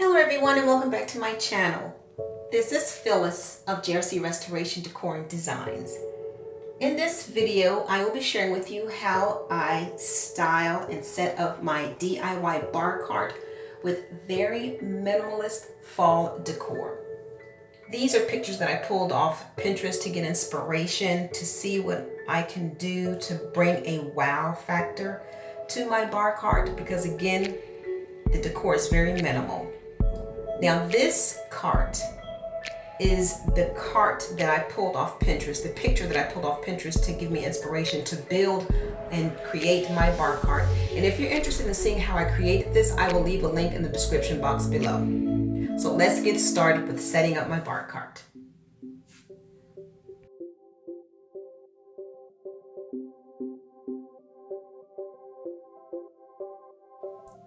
Hello everyone and welcome back to my channel. This is Phyllis of JRC Restoration Decor and Designs. In this video, I will be sharing with you how I style and set up my DIY bar cart with very minimalist fall decor. These are pictures that I pulled off Pinterest to get inspiration to see what I can do to bring a wow factor to my bar cart because again, the decor is very minimal. Now this cart is the cart that I pulled off Pinterest, the picture that I pulled off Pinterest to give me inspiration to build and create my bar cart. And if you're interested in seeing how I created this, I will leave a link in the description box below. So let's get started with setting up my bar cart.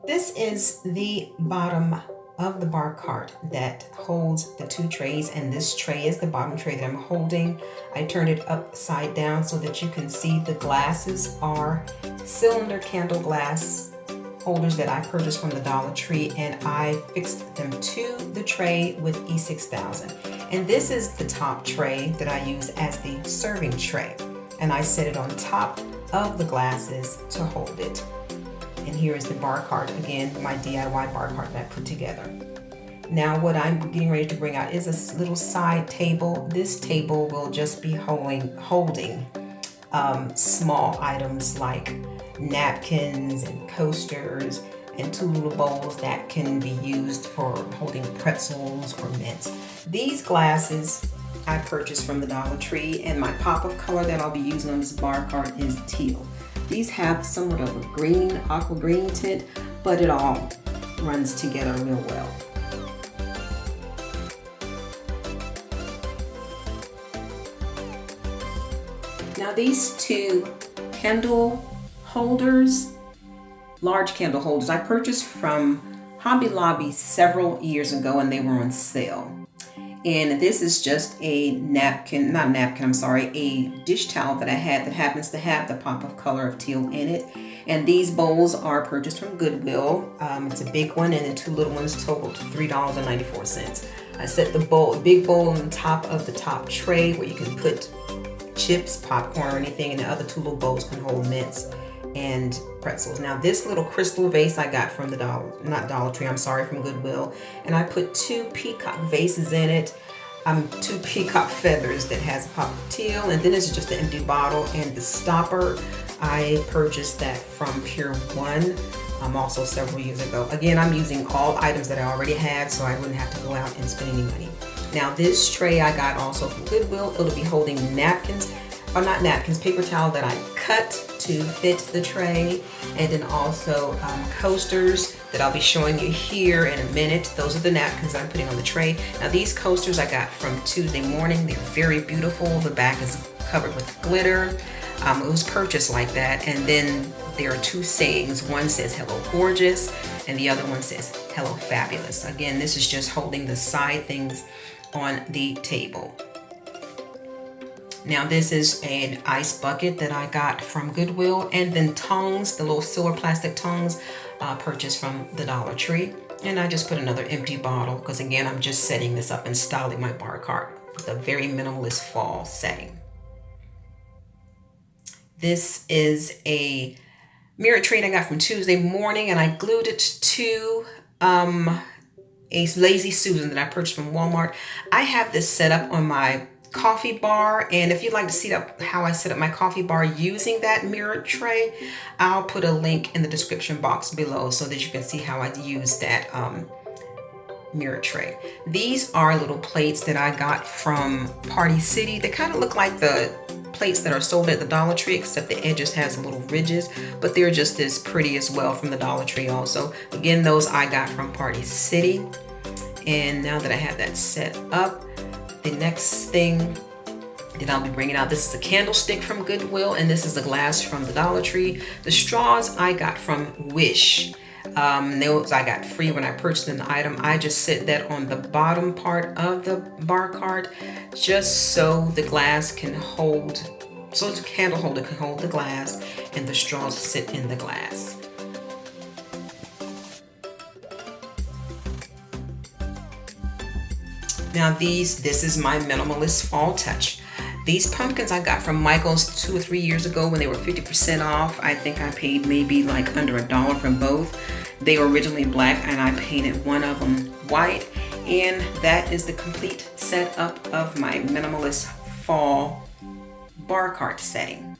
This is the bottom of the bar cart that holds the two trays, and this tray is the bottom tray that I'm holding. I turned it upside down so that you can see the glasses are cylinder candle glass holders that I purchased from the Dollar Tree, and I fixed them to the tray with E6000. And this is the top tray that I use as the serving tray, and I set it on top of the glasses to hold it. And here is the bar cart, again, my DIY bar cart that I put together. Now what I'm getting ready to bring out is a little side table. This table will just be holding small items like napkins and coasters and two little bowls that can be used for holding pretzels or mints. These glasses I purchased from the Dollar Tree, and my pop of color that I'll be using on this bar cart is teal. These have somewhat of a green, aqua green tint, but it all runs together real well. Now these two candle holders, large candle holders, I purchased from Hobby Lobby several years ago and they were on sale. And this is just a a dish towel that I had that happens to have the pop of color of teal in it. And these bowls are purchased from Goodwill. It's a big one and the two little ones totaled $3.94. I set the big bowl on top of the top tray where you can put chips, popcorn, or anything, and the other two little bowls can hold mints and pretzels. Now this little crystal vase I got from the from Goodwill, and I put two peacock vases in it, two peacock feathers that has a pop of teal, and then this is just an empty bottle, and the stopper I purchased that from Pier 1 also several years ago. Again, I'm using all items that I already had so I wouldn't have to go out and spend any money. Now this tray I got also from Goodwill. It'll be holding napkins, or not napkins, paper towel that I cut to fit the tray, and then also coasters that I'll be showing you here in a minute. Those are the napkins I'm putting on the tray. Now these coasters I got from Tuesday Morning. They're very beautiful. The back is covered with glitter. It was purchased like that, and then there are two sayings. One says hello gorgeous and the other one says hello fabulous. Again, this is just holding the side things on the table. Now this is an ice bucket that I got from Goodwill, and then tongs, the little silver plastic tongs purchased from the Dollar Tree. And I just put another empty bottle because again, I'm just setting this up and styling my bar cart. It's a very minimalist fall setting. This is a mirror tray I got from Tuesday Morning, and I glued it to a Lazy Susan that I purchased from Walmart. I have this set up on my coffee bar, and if you'd like to see how I set up my coffee bar using that mirror tray, I'll put a link in the description box below so that you can see how I use that mirror tray. These are little plates that I got from Party City. They kind of look like the plates that are sold at the Dollar Tree, except the edges has little ridges, but they're just as pretty as well from the Dollar Tree also. Again, those I got from Party City. And now that I have that set up, the next thing that I'll be bringing out, this is a candlestick from Goodwill, and this is the glass from the Dollar Tree. The straws I got from Wish. Those I got free when I purchased an item. I just set that on the bottom part of the bar cart just so the glass can hold, so the candle holder can hold the glass and the straws sit in the glass. Now this is my minimalist fall touch. These pumpkins I got from Michael's 2 or 3 years ago when they were 50% off. I think I paid maybe like under $1 for both. They were originally black and I painted one of them white. And that is the complete setup of my minimalist fall bar cart setting.